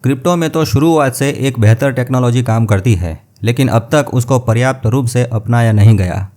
Crypto में तो शुरुआत से एक बेहतर टेक्नोलॉजी काम करती है, लेकिन अब तक उसको पर्याप्त रूप से अपनाया नहीं गया।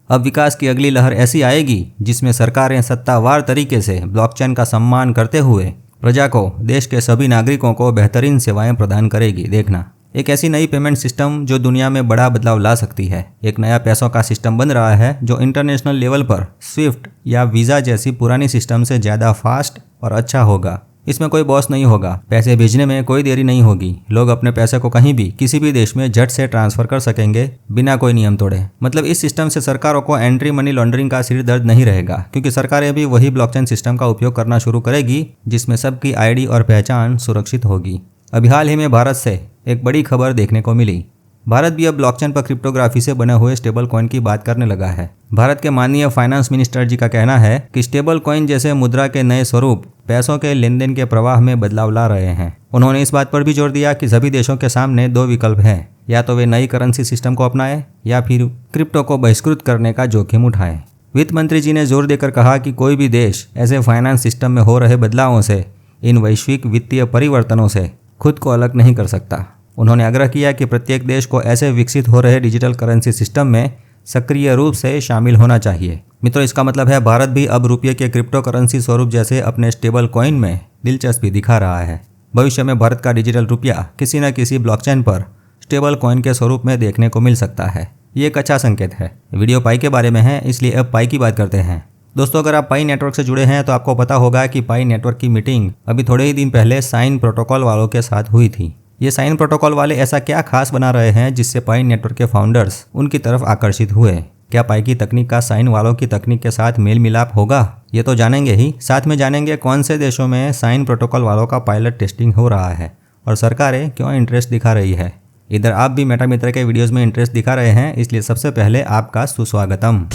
अब विकास की अगली लहर ऐसी आएगी जिसमें सरकारें सत्तावार तरीके से ब्लॉकचेन का सम्मान करते हुए प्रजा को, देश के सभी नागरिकों को बेहतरीन सेवाएं प्रदान करेगी। देखना, एक ऐसी नई पेमेंट सिस्टम जो दुनिया में बड़ा बदलाव ला सकती है। एक नया पैसों का सिस्टम बन रहा है जो इंटरनेशनल लेवल पर स्विफ्ट या वीज़ा जैसी पुरानी सिस्टम से ज़्यादा फास्ट और अच्छा होगा। इसमें कोई बॉस नहीं होगा, पैसे भेजने में कोई देरी नहीं होगी, लोग अपने पैसे को कहीं भी किसी भी देश में झट से ट्रांसफर कर सकेंगे बिना कोई नियम तोड़े। मतलब इस सिस्टम से सरकारों को एंट्री मनी लॉन्ड्रिंग का सिर दर्द नहीं रहेगा, क्योंकि सरकारें भी वही ब्लॉकचेन सिस्टम का उपयोग करना शुरू करेगी जिसमें सबकी आईडी और पहचान सुरक्षित होगी। अभी हाल ही में भारत से एक बड़ी खबर देखने को मिली। भारत भी अब ब्लॉकचेन पर क्रिप्टोग्राफी से बने हुए स्टेबल कॉइन की बात करने लगा है। भारत के माननीय फाइनेंस मिनिस्टर जी का कहना है कि स्टेबल कॉइन जैसे मुद्रा के नए स्वरूप पैसों के लेन देन के प्रवाह में बदलाव ला रहे हैं। उन्होंने इस बात पर भी जोर दिया कि सभी देशों के सामने दो विकल्प हैं, या तो वे नई करेंसी सिस्टम को अपनाएं या फिर क्रिप्टो को बहिष्कृत करने का जोखिम उठाएं। वित्त मंत्री जी ने जोर देकर कहा कि कोई भी देश ऐसे फाइनेंस सिस्टम में हो रहे बदलावों से, इन वैश्विक वित्तीय परिवर्तनों से खुद को अलग नहीं कर सकता। उन्होंने आग्रह किया कि प्रत्येक देश को ऐसे विकसित हो रहे डिजिटल करेंसी सिस्टम में सक्रिय रूप से शामिल होना चाहिए। मित्रों, इसका मतलब है भारत भी अब रुपये के क्रिप्टो करेंसी स्वरूप जैसे अपने स्टेबल कॉइन में दिलचस्पी दिखा रहा है। भविष्य में भारत का डिजिटल रुपया किसी न किसी ब्लॉकचेन पर स्टेबल कॉइन के स्वरूप में देखने को मिल सकता है। ये एक अच्छा संकेत है। वीडियो पाई के बारे में है, इसलिए अब पाई की बात करते हैं। दोस्तों, अगर आप पाई नेटवर्क से जुड़े हैं तो आपको पता होगा कि पाई नेटवर्क की मीटिंग अभी थोड़े ही दिन पहले साइन प्रोटोकॉल वालों के साथ हुई थी। ये साइन प्रोटोकॉल वाले ऐसा क्या खास बना रहे हैं जिससे पाई नेटवर्क के फाउंडर्स उनकी तरफ आकर्षित हुए? क्या पाई की तकनीक का साइन वालों की तकनीक के साथ मेल मिलाप होगा? ये तो जानेंगे ही, साथ में जानेंगे कौन से देशों में साइन प्रोटोकॉल वालों का पायलट टेस्टिंग हो रहा है और सरकारें क्यों इंटरेस्ट दिखा रही है। इधर आप भी मेटा मित्र के वीडियोज़ में इंटरेस्ट दिखा रहे हैं, इसलिए सबसे पहले आपका सुस्वागतम।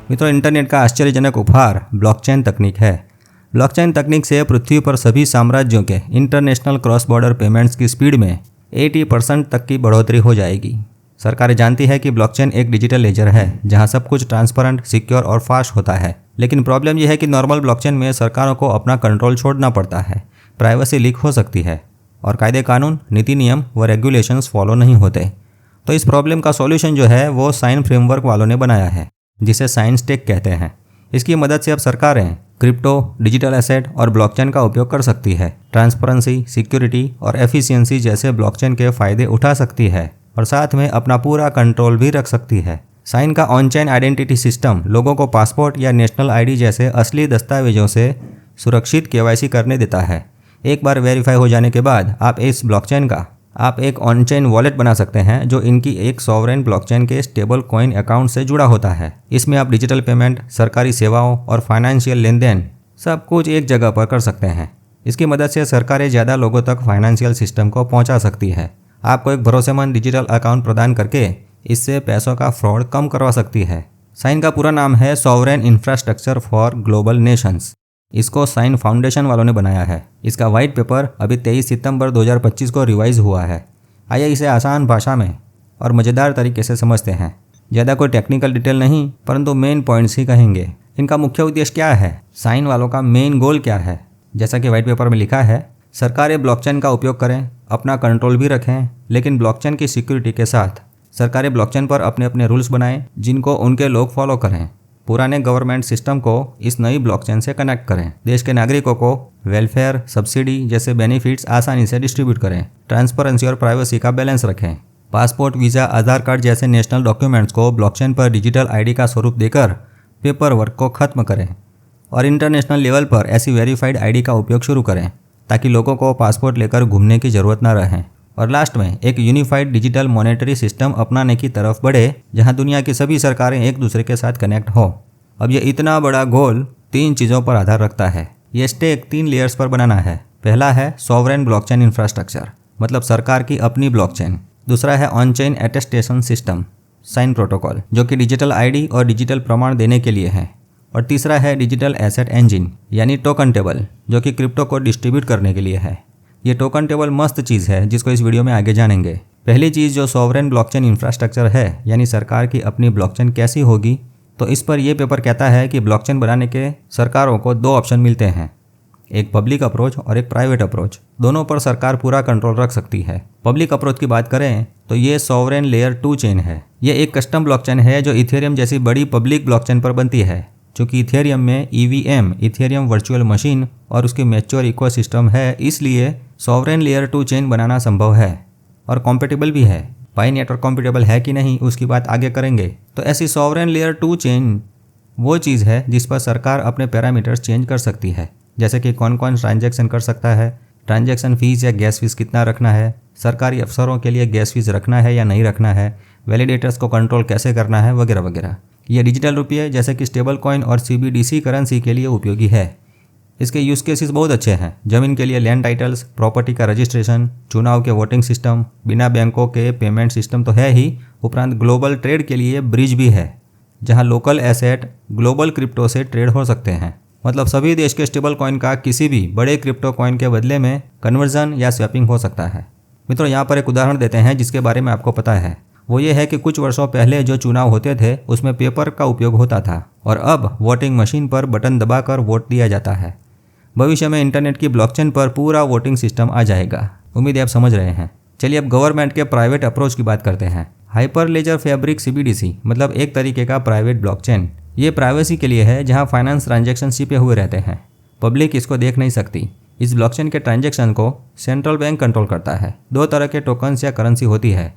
मित्रों, इंटरनेट का आश्चर्यजनक उपहार ब्लॉकचेन तकनीक है। ब्लॉकचेन तकनीक से पृथ्वी पर सभी साम्राज्यों के इंटरनेशनल क्रॉस बॉर्डर पेमेंट्स की स्पीड में 80% तक की बढ़ोतरी हो जाएगी। सरकारें जानती है कि ब्लॉकचेन एक डिजिटल लेजर है जहां सब कुछ ट्रांसपेरेंट, सिक्योर और फास्ट होता है। लेकिन प्रॉब्लम यह है कि नॉर्मल ब्लॉकचेन में सरकारों को अपना कंट्रोल छोड़ना पड़ता है, प्राइवेसी लीक हो सकती है और कायदे कानून, नीति नियम व रेगुलेशंस फॉलो नहीं होते। तो इस प्रॉब्लम का सॉल्यूशन जो है वो साइन फ्रेमवर्क वालों ने बनाया है, जिसे साइन स्टेक कहते हैं। इसकी मदद से अब सरकारें क्रिप्टो, डिजिटल एसेट और ब्लॉकचेन का उपयोग कर सकती है। ट्रांसपेरेंसी, सिक्योरिटी और एफिशिएंसी जैसे ब्लॉकचेन के फायदे उठा सकती है और साथ में अपना पूरा कंट्रोल भी रख सकती है। साइन का ऑन चेन आइडेंटिटी सिस्टम लोगों को पासपोर्ट या नेशनल आईडी जैसे असली दस्तावेजों से सुरक्षित केवाईसी करने देता है। एक बार वेरीफाई हो जाने के बाद आप इस ब्लॉकचेन का एक ऑन चेन वॉलेट बना सकते हैं जो इनकी एक सॉवरेन ब्लॉकचेन के स्टेबल कॉइन अकाउंट से जुड़ा होता है। इसमें आप डिजिटल पेमेंट, सरकारी सेवाओं और फाइनेंशियल लेन देन सब कुछ एक जगह पर कर सकते हैं। इसकी मदद से सरकारें ज़्यादा लोगों तक फाइनेंशियल सिस्टम को पहुंचा सकती है। आपको एक भरोसेमंद डिजिटल अकाउंट प्रदान करके इससे पैसों का फ्रॉड कम करवा सकती है। साइन का पूरा नाम है sovereign infrastructure for global Nations. इसको साइन फाउंडेशन वालों ने बनाया है। इसका वाइट पेपर अभी 23 सितंबर 2025 को रिवाइज हुआ है। आइए इसे आसान भाषा में और मज़ेदार तरीके से समझते हैं। ज़्यादा कोई टेक्निकल डिटेल नहीं, परंतु मेन पॉइंट्स ही कहेंगे। इनका मुख्य उद्देश्य क्या है, साइन वालों का मेन गोल क्या है। जैसा कि वाइट पेपर में लिखा है, सरकारें ब्लॉकचेन का उपयोग करें, अपना कंट्रोल भी रखें, लेकिन ब्लॉकचेन की सिक्योरिटी के साथ सरकारें ब्लॉकचेन पर अपने अपने रूल्स बनाएं जिनको उनके लोग फॉलो करें। पुराने गवर्नमेंट सिस्टम को इस नई ब्लॉकचेन से कनेक्ट करें। देश के नागरिकों को वेलफेयर, सब्सिडी जैसे बेनिफिट्स आसानी से डिस्ट्रीब्यूट करें। ट्रांसपेरेंसी और प्राइवेसी का बैलेंस रखें। पासपोर्ट, वीज़ा, आधार कार्ड जैसे नेशनल डॉक्यूमेंट्स को ब्लॉकचेन पर डिजिटल आईडी का स्वरूप देकर पेपर वर्क को खत्म करें और इंटरनेशनल लेवल पर ऐसी वेरीफाइड आईडी का उपयोग शुरू करें ताकि लोगों को पासपोर्ट लेकर घूमने की ज़रूरत न रहे। और लास्ट में एक यूनिफाइड डिजिटल मॉनेटरी सिस्टम अपनाने की तरफ बढ़े जहां दुनिया की सभी सरकारें एक दूसरे के साथ कनेक्ट हो। अब ये इतना बड़ा गोल 3 चीज़ों पर आधार रखता है। ये स्टेक 3 लेयर्स पर बनाना है। पहला है सॉवरेन ब्लॉकचेन इंफ्रास्ट्रक्चर, मतलब सरकार की अपनी ब्लॉकचेन। दूसरा है on chain attestation system, sign protocol, जो कि डिजिटल आईडी और डिजिटल प्रमाण देने के लिए है। और तीसरा है डिजिटल एसेट इंजन, यानी टोकन टेबल, जो कि क्रिप्टो को डिस्ट्रीब्यूट करने के लिए है। ये टोकन टेबल मस्त चीज़ है जिसको इस वीडियो में आगे जानेंगे। पहली चीज़ जो सॉवरेन ब्लॉकचेन इंफ्रास्ट्रक्चर है, यानी सरकार की अपनी ब्लॉकचेन कैसी होगी, तो इस पर यह पेपर कहता है कि ब्लॉकचेन बनाने के सरकारों को 2 ऑप्शन मिलते हैं। एक पब्लिक अप्रोच और एक प्राइवेट अप्रोच। दोनों पर सरकार पूरा कंट्रोल रख सकती है। पब्लिक अप्रोच की बात करें तो ये सॉवरेन लेयर 2 चेन है। ये एक कस्टम ब्लॉकचेन है जो इथेरियम जैसी बड़ी पब्लिक ब्लॉकचेन पर बनती है। चूँकि इथेरियम में EVM इथेरियम वर्चुअल मशीन और उसकी मैच्योर इकोसिस्टम है, इसलिए सॉवरेन लेयर 2 चेन बनाना संभव है और कॉम्पेटिबल भी है। पाई नेटवर्क कॉम्पेटिबल है कि नहीं उसकी बात आगे करेंगे। तो ऐसी सॉवरेन लेयर 2 चेन वो चीज़ है जिस पर सरकार अपने पैरामीटर्स चेंज कर सकती है, जैसे कि कौन कौन ट्रांजैक्शन कर सकता है, ट्रांजैक्शन फ़ीस या गैस फीस कितना रखना है, सरकारी अफसरों के लिए गैस फीस रखना है या नहीं रखना है, वैलिडेटर्स को कंट्रोल कैसे करना है, वगैरह वगैरह। ये डिजिटल रुपये जैसे कि स्टेबल कॉइन और CBDC करेंसी के लिए उपयोगी है। इसके यूज़ केसेस बहुत अच्छे हैं। ज़मीन के लिए लैंड टाइटल्स, प्रॉपर्टी का रजिस्ट्रेशन, चुनाव के वोटिंग सिस्टम, बिना बैंकों के पेमेंट सिस्टम तो है ही, उपरांत ग्लोबल ट्रेड के लिए ब्रिज भी है, जहां लोकल एसेट ग्लोबल क्रिप्टो से ट्रेड हो सकते हैं। मतलब सभी देश के स्टेबल कॉइन का किसी भी बड़े क्रिप्टो कॉइन के बदले में कन्वर्जन या स्वैपिंग हो सकता है। मित्रों, यहाँ पर एक उदाहरण देते हैं जिसके बारे में आपको पता है। वो ये है कि कुछ वर्षों पहले जो चुनाव होते थे उसमें पेपर का उपयोग होता था और अब वोटिंग मशीन पर बटन दबाकर वोट दिया जाता है। भविष्य में इंटरनेट की ब्लॉकचेन पर पूरा वोटिंग सिस्टम आ जाएगा। उम्मीद है आप समझ रहे हैं। चलिए अब गवर्नमेंट के प्राइवेट अप्रोच की बात करते हैं। हाइपरलेजर फैब्रिक CBDC मतलब एक तरीके का प्राइवेट ब्लॉकचेन। ये प्राइवेसी के लिए है जहां फाइनेंस ट्रांजैक्शन छिपे हुए रहते हैं, पब्लिक इसको देख नहीं सकती। इस ब्लॉकचेन के ट्रांजैक्शन को सेंट्रल बैंक कंट्रोल करता है। 2 तरह के टोकन्स या करेंसी होती है,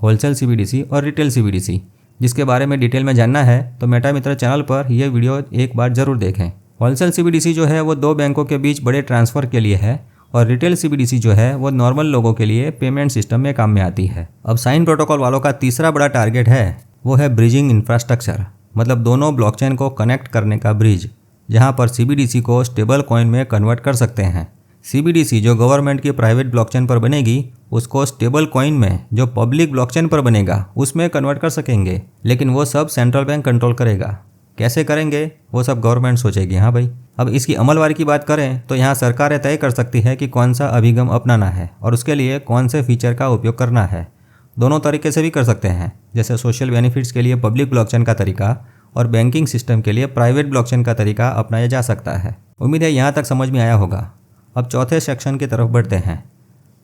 होलसेल CBDC और रिटेल CBDC। जिसके बारे में डिटेल में जानना है तो मेटा मित्र चैनल पर यह वीडियो एक बार जरूर देखें। होलसेल CBDC जो है वो 2 बैंकों के बीच बड़े ट्रांसफ़र के लिए है और रिटेल CBDC जो है वो नॉर्मल लोगों के लिए पेमेंट सिस्टम में काम में आती है। अब साइन प्रोटोकॉल वालों का तीसरा बड़ा टारगेट है वो है ब्रिजिंग इंफ्रास्ट्रक्चर, मतलब दोनों ब्लॉकचेन को कनेक्ट करने का ब्रिज, जहां पर CBDC को स्टेबल कॉइन में कन्वर्ट कर सकते हैं। CBDC जो गवर्नमेंट की प्राइवेट ब्लॉकचेन पर बनेगी उसको स्टेबल कॉइन में जो पब्लिक ब्लॉकचेन पर बनेगा उसमें कन्वर्ट कर सकेंगे, लेकिन वो सब सेंट्रल बैंक कंट्रोल करेगा। कैसे करेंगे वो सब गवर्नमेंट सोचेगी। हाँ भाई, अब इसकी अमलवारी की बात करें तो यहाँ सरकारें तय कर सकती है कि कौन सा अभिगम अपनाना है और उसके लिए कौन से फीचर का उपयोग करना है। दोनों तरीके से भी कर सकते हैं, जैसे सोशल बेनिफिट्स के लिए पब्लिक ब्लॉकचेन का तरीका और बैंकिंग सिस्टम के लिए प्राइवेट ब्लॉकचेन का तरीका अपनाया जा सकता है। उम्मीद है यहाँ तक समझ में आया होगा। अब चौथे सेक्शन की तरफ बढ़ते हैं।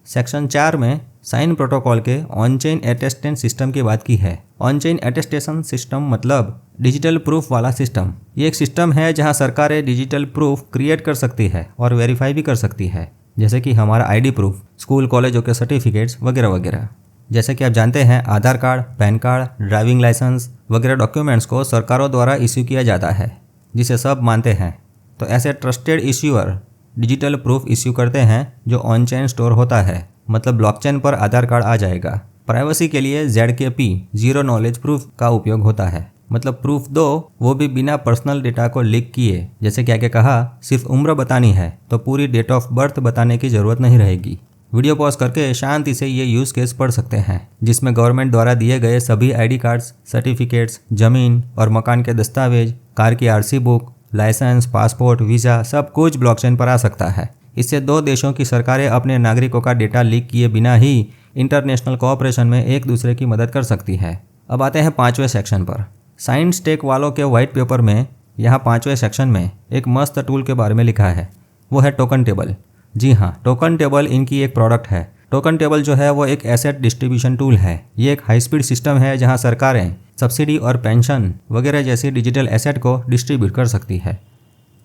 सेक्शन 4 में साइन प्रोटोकॉल के ऑन चेन अटेस्टेंट सिस्टम की बात की है। ऑन चेन अटेस्टेशन सिस्टम मतलब डिजिटल प्रूफ वाला सिस्टम। ये एक सिस्टम है जहां सरकारें डिजिटल प्रूफ क्रिएट कर सकती है और वेरीफाई भी कर सकती है, जैसे कि हमारा ID प्रूफ, स्कूल कॉलेजों के सर्टिफिकेट्स वगैरह वगैरह। जैसे कि आप जानते हैं Aadhaar card, PAN card, driving licence वगैरह डॉक्यूमेंट्स को सरकारों द्वारा इश्यू किया जाता है, जिसे सब मानते हैं। तो ऐसे trusted issuer digital proof issue करते हैं जो ऑन चेन स्टोर होता है, मतलब ब्लॉकचेन पर आधार कार्ड आ जाएगा। प्राइवेसी के लिए ZKP जीरो नॉलेज प्रूफ का उपयोग होता है, मतलब प्रूफ दो वो भी बिना पर्सनल डेटा को लीक किए। जैसे कि आगे कहा, सिर्फ उम्र बतानी है तो पूरी डेट ऑफ बर्थ बताने की जरूरत नहीं रहेगी। वीडियो पॉज करके शांति से ये यूज़ केस पढ़ सकते हैं, जिसमें गवर्नमेंट द्वारा दिए गए सभी ID कार्ड्स, सर्टिफिकेट्स, जमीन और मकान के दस्तावेज, कार की RC book, licence, passport, visa सब कुछ ब्लॉकचेन पर आ सकता है। इससे 2 देशों की सरकारें अपने नागरिकों का डेटा लीक किए बिना ही इंटरनेशनल कोऑपरेशन में एक दूसरे की मदद कर सकती है। अब आते हैं 5वें सेक्शन पर। साइंस टेक वालों के वाइट पेपर में यहाँ 5वें सेक्शन में एक मस्त टूल के बारे में लिखा है, वो है टोकन टेबल। जी हाँ, टोकन टेबल इनकी एक प्रोडक्ट है। टोकन टेबल जो है वो एक एसेट डिस्ट्रीब्यूशन टूल है। ये एक हाई स्पीड सिस्टम है जहाँ सरकारें सब्सिडी और पेंशन वगैरह जैसी डिजिटल एसेट को डिस्ट्रीब्यूट कर सकती है।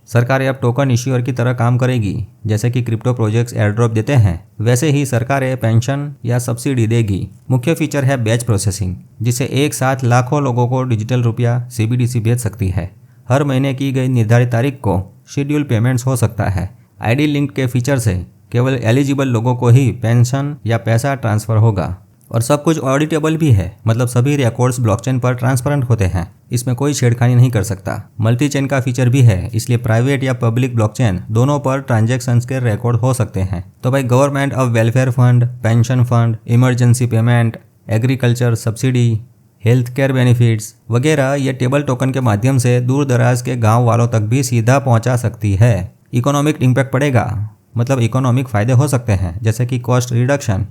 सरकारें अब टोकन इश्यूअर की तरह काम करेगी। जैसे कि क्रिप्टो प्रोजेक्ट्स एयरड्रॉप देते हैं, वैसे ही सरकारें पेंशन या सब्सिडी देगी। मुख्य फीचर है बैच प्रोसेसिंग, जिससे एक साथ लाखों लोगों को डिजिटल रुपया CBDC भेज सकती है। हर महीने की गई निर्धारित तारीख को शेड्यूल पेमेंट्स हो सकता है। ID लिंक के फीचर से केवल एलिजिबल लोगों को ही पेंशन या पैसा ट्रांसफ़र होगा और सब कुछ ऑडिटेबल भी है, मतलब सभी रिकॉर्ड्स ब्लॉकचेन पर ट्रांसपेरेंट होते हैं। इसमें कोई छेड़खानी नहीं कर सकता। मल्टी चेन का फीचर भी है, इसलिए प्राइवेट या पब्लिक ब्लॉकचेन दोनों पर ट्रांजैक्शंस के रिकॉर्ड हो सकते हैं। तो भाई गवर्नमेंट अब welfare fund, pension fund, emergency payment, agriculture subsidy, health care benefits वगैरह ये टेबल टोकन के माध्यम से दूर दराज के गाँव वालों तक भी सीधा पहुँचा सकती है। इकोनॉमिक इम्पैक्ट पड़ेगा, मतलब इकोनॉमिक फ़ायदे हो सकते हैं, जैसे कि कॉस्ट रिडक्शन,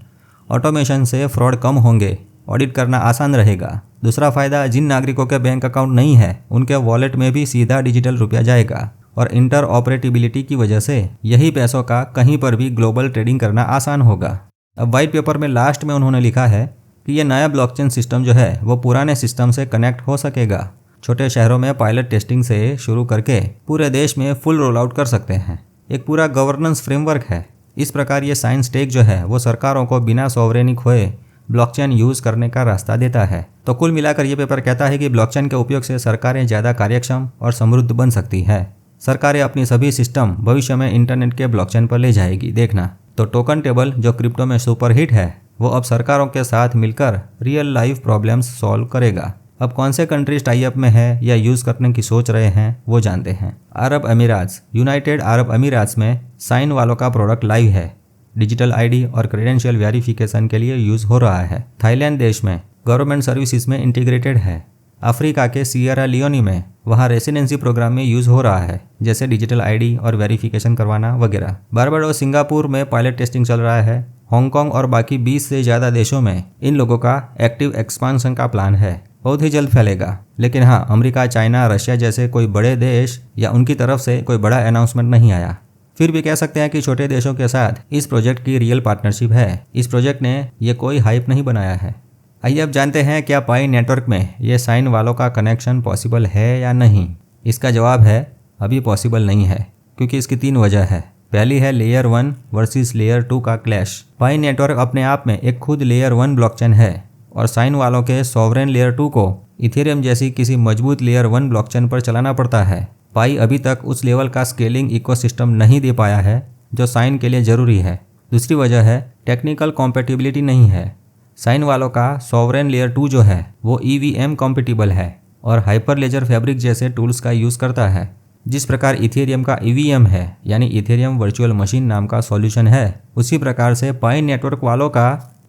ऑटोमेशन से फ्रॉड कम होंगे, ऑडिट करना आसान रहेगा। दूसरा फ़ायदा, जिन नागरिकों के बैंक अकाउंट नहीं है उनके वॉलेट में भी सीधा डिजिटल रुपया जाएगा। और इंटर ऑपरेटिबिलिटी की वजह से यही पैसों का कहीं पर भी ग्लोबल ट्रेडिंग करना आसान होगा। अब वाइट पेपर में लास्ट में उन्होंने लिखा है कि ये नया ब्लॉकचेन सिस्टम जो है वो पुराने सिस्टम से कनेक्ट हो सकेगा। छोटे शहरों में पायलट टेस्टिंग से शुरू करके पूरे देश में फुल रोल आउट कर सकते हैं। एक पूरा गवर्नेंस फ्रेमवर्क है। इस प्रकार ये साइंस टेक जो है वो सरकारों को बिना सॉवरेनी खोए ब्लॉकचेन यूज़ करने का रास्ता देता है। तो कुल मिलाकर ये पेपर कहता है कि ब्लॉकचेन के उपयोग से सरकारें ज़्यादा कार्यक्षम और समृद्ध बन सकती है। सरकारें अपनी सभी सिस्टम भविष्य में इंटरनेट के ब्लॉकचेन पर ले जाएगी, देखना। तो टोकन टेबल जो क्रिप्टो में सुपर हिट है वो अब सरकारों के साथ मिलकर रियल लाइफ प्रॉब्लम्स सॉल्व करेगा। अब कौन से कंट्रीज टाई अप में है या यूज़ करने की सोच रहे हैं वो जानते हैं। अरब अमीरात, यूनाइटेड अरब अमीरात में साइन वालों का प्रोडक्ट लाइव है। डिजिटल आईडी और क्रेडेंशियल वेरिफिकेशन के लिए यूज़ हो रहा है। थाईलैंड देश में गवर्नमेंट सर्विसेज में इंटीग्रेटेड है। अफ्रीका के सियरा लियोनी में वहाँ रेसिडेंसी प्रोग्राम में यूज़ हो रहा है, जैसे डिजिटल आईडी और वेरिफिकेशन करवाना वगैरह। बारबाडोस सिंगापुर में पायलट टेस्टिंग चल रहा है। हांगकांग और बाकी 20 से ज़्यादा देशों में इन लोगों का एक्टिव एक्सपांशन का प्लान है। बहुत ही जल्द फैलेगा। लेकिन हाँ, अमेरिका, चाइना, रशिया जैसे कोई बड़े देश या उनकी तरफ से कोई बड़ा अनाउंसमेंट नहीं आया। फिर भी कह सकते हैं कि छोटे देशों के साथ इस प्रोजेक्ट की रियल पार्टनरशिप है। इस प्रोजेक्ट ने ये कोई हाइप नहीं बनाया है। आइए अब जानते हैं क्या पाई नेटवर्क में ये साइन वालों का कनेक्शन पॉसिबल है या नहीं। इसका जवाब है अभी पॉसिबल नहीं है, क्योंकि इसकी 3 वजह है। पहली है लेयर 1 वर्सेस लेयर 2 का क्लैश। पाई नेटवर्क अपने आप में एक खुद लेयर 1 ब्लॉकचेन है और साइन वालों के सॉवरेन लेयर 2 को इथेरियम जैसी किसी मजबूत लेयर 1 ब्लॉकचेन पर चलाना पड़ता है। पाई अभी तक उस लेवल का स्केलिंग इकोसिस्टम नहीं दे पाया है जो साइन के लिए ज़रूरी है। दूसरी वजह है टेक्निकल कॉम्पेटिबिलिटी नहीं है। साइन वालों का सॉवरेन लेयर 2 जो है वो EVM कॉम्पेटिबल है और हाइपरलेजर फैब्रिक जैसे टूल्स का यूज़ करता है। जिस प्रकार इथेरियम का EVM है, यानी इथेरियम वर्चुअल मशीन नाम का सॉल्यूशन है, उसी प्रकार से पाई नेटवर्क वालों का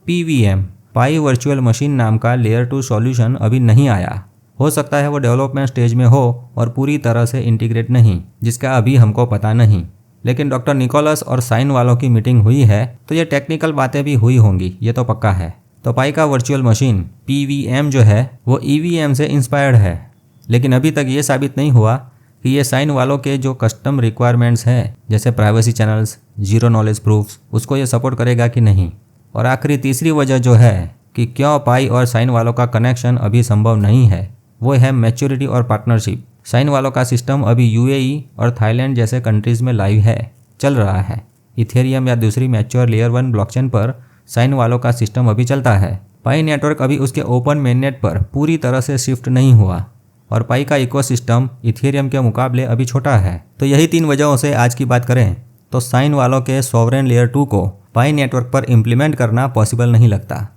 PVM पाई वर्चुअल मशीन नाम का लेयर 2 सॉल्यूशन अभी नहीं आया। हो सकता है वो डेवलपमेंट स्टेज में हो और पूरी तरह से इंटीग्रेट नहीं, जिसका अभी हमको पता नहीं। लेकिन डॉक्टर निकोलस और साइन वालों की मीटिंग हुई है तो ये टेक्निकल बातें भी हुई होंगी, ये तो पक्का है। तो पाई का वर्चुअल मशीन PVM जो है वो EVM से इंस्पायर्ड है। लेकिन अभी तक ये साबित नहीं हुआ कि ये साइन वालों के जो कस्टम रिक्वायरमेंट्स हैं, जैसे privacy channels, zero knowledge proofs, उसको ये सपोर्ट करेगा कि नहीं। और आखिरी तीसरी वजह जो है कि क्यों पाई और साइन वालों का कनेक्शन अभी संभव नहीं है, वो है मैच्योरिटी और पार्टनरशिप। साइन वालों का सिस्टम अभी UAE और थाईलैंड जैसे कंट्रीज़ में लाइव है, चल रहा है। इथेरियम या दूसरी मैच्योर लेयर 1 ब्लॉकचेन पर साइन वालों का सिस्टम अभी चलता है। पाई नेटवर्क अभी उसके ओपन मेननेट पर पूरी तरह से शिफ्ट नहीं हुआ और पाई का इकोसिस्टम इथेरियम के मुकाबले अभी छोटा है। तो यही 3 वजहों से आज की बात करें तो साइन वालों के सॉवरेन लेयर 2 को पाई नेटवर्क पर इम्प्लीमेंट करना पॉसिबल नहीं लगता।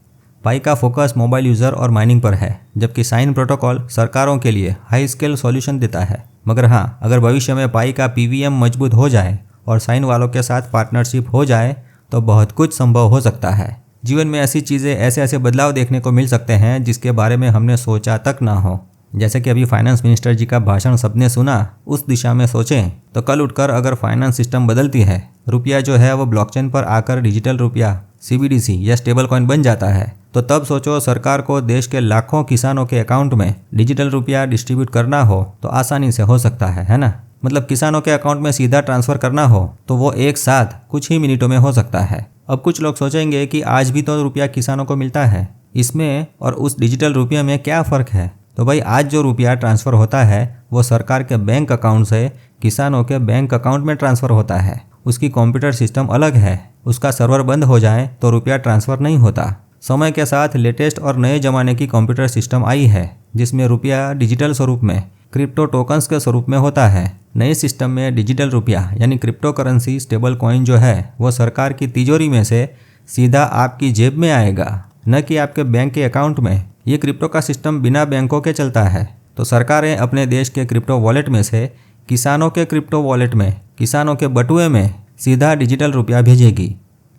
पाई का फोकस मोबाइल यूज़र और माइनिंग पर है, जबकि साइन प्रोटोकॉल सरकारों के लिए हाई स्केल सॉल्यूशन देता है। मगर हाँ, अगर भविष्य में पाई का PVM मजबूत हो जाए और साइन वालों के साथ पार्टनरशिप हो जाए तो बहुत कुछ संभव हो सकता है। जीवन में ऐसी चीज़ें, ऐसे बदलाव देखने को मिल सकते हैं जिसके बारे में हमने सोचा तक ना हो। जैसे कि अभी फाइनेंस मिनिस्टर जी का भाषण सबने सुना, उस दिशा में सोचें तो कल उठकर अगर फाइनेंस सिस्टम बदलती है, रुपया जो है वो ब्लॉकचेन पर आकर डिजिटल रुपया CBDC या स्टेबल कॉइन बन जाता है, तो तब सोचो सरकार को देश के लाखों किसानों के अकाउंट में डिजिटल रुपया डिस्ट्रीब्यूट करना हो तो आसानी से हो सकता है ना। मतलब किसानों के अकाउंट में सीधा ट्रांसफ़र करना हो तो वो एक साथ कुछ ही मिनटों में हो सकता है। अब कुछ लोग सोचेंगे कि आज भी तो रुपया किसानों को मिलता है, इसमें और उस डिजिटल रुपये में क्या फ़र्क है। तो भाई, आज जो रुपया ट्रांसफ़र होता है वो सरकार के बैंक अकाउंट से किसानों के बैंक अकाउंट में ट्रांसफ़र होता है। उसकी कंप्यूटर सिस्टम अलग है, उसका सर्वर बंद हो जाए तो रुपया ट्रांसफ़र नहीं होता। समय के साथ लेटेस्ट और नए ज़माने की कंप्यूटर सिस्टम आई है जिसमें रुपया डिजिटल स्वरूप में क्रिप्टो टोकन्स के स्वरूप में होता है। नए सिस्टम में डिजिटल रुपया यानी क्रिप्टो करेंसी स्टेबल कॉइन जो है वो सरकार की तिजोरी में से सीधा आपकी जेब में आएगा, न कि आपके बैंक के अकाउंट में। ये क्रिप्टो का सिस्टम बिना बैंकों के चलता है। तो सरकारें अपने देश के क्रिप्टो वॉलेट में से किसानों के क्रिप्टो वॉलेट में, किसानों के बटुए में सीधा डिजिटल रुपया भेजेगी।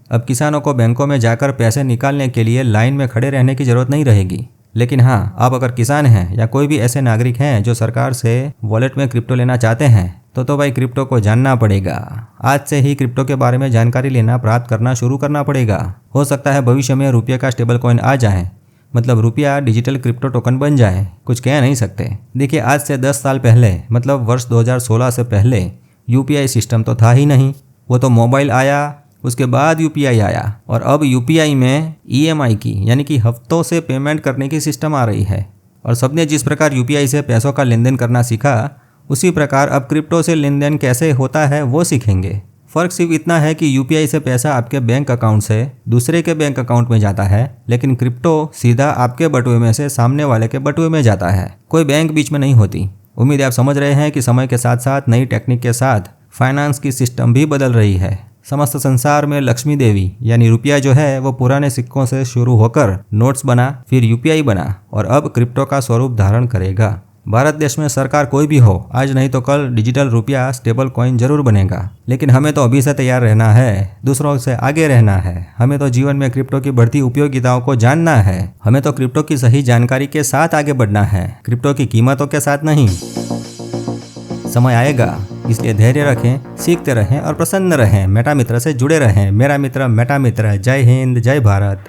अब किसानों को बैंकों में जाकर पैसे निकालने के लिए लाइन में खड़े रहने की ज़रूरत नहीं रहेगी। लेकिन हाँ, आप अगर किसान हैं या कोई भी ऐसे नागरिक हैं जो सरकार से वॉलेट में क्रिप्टो लेना चाहते हैं तो भाई क्रिप्टो को जानना पड़ेगा। आज से ही क्रिप्टो के बारे में जानकारी लेना, प्राप्त करना शुरू करना पड़ेगा। हो सकता है भविष्य में रुपये का स्टेबल कॉइन आ जाए, मतलब रुपया डिजिटल क्रिप्टो टोकन बन जाए, कुछ कह नहीं सकते। देखिए, आज से 10 साल पहले मतलब वर्ष 2016 से पहले यूपीआई सिस्टम तो था ही नहीं। वो तो मोबाइल आया, उसके बाद यूपीआई आया, और अब यूपीआई में ईएमआई की यानी कि हफ्तों से पेमेंट करने की सिस्टम आ रही है। और सबने जिस प्रकार यूपीआई से पैसों का लेन देन करना सीखा, उसी प्रकार अब क्रिप्टो से लेन देन कैसे होता है वो सीखेंगे। फ़र्क सिर्फ इतना है कि यूपीआई से पैसा आपके बैंक अकाउंट से दूसरे के बैंक अकाउंट में जाता है, लेकिन क्रिप्टो सीधा आपके बटुए में से सामने वाले के बटुए में जाता है। कोई बैंक बीच में नहीं होती। उम्मीद है आप समझ रहे हैं कि समय के साथ साथ नई टेक्निक के साथ फाइनेंस की सिस्टम भी बदल रही है। समस्त संसार में लक्ष्मी देवी यानी रुपया जो है वो पुराने सिक्कों से शुरू होकर नोट्स बना, फिर यूपीआई बना और अब क्रिप्टो का स्वरूप धारण करेगा। भारत देश में सरकार कोई भी हो, आज नहीं तो कल डिजिटल रुपया स्टेबल कॉइन जरूर बनेगा। लेकिन हमें तो अभी से तैयार रहना है, दूसरों से आगे रहना है। हमें तो जीवन में क्रिप्टो की बढ़ती उपयोगिताओं को जानना है। हमें तो क्रिप्टो की सही जानकारी के साथ आगे बढ़ना है, क्रिप्टो की कीमतों के साथ नहीं। समय आएगा, इसलिए धैर्य रखें, सीखते रहें और प्रसन्न रहें। मेटा मित्र से जुड़े रहें। मेरा मित्र मेटा मित्र। जय हिंद, जय भारत।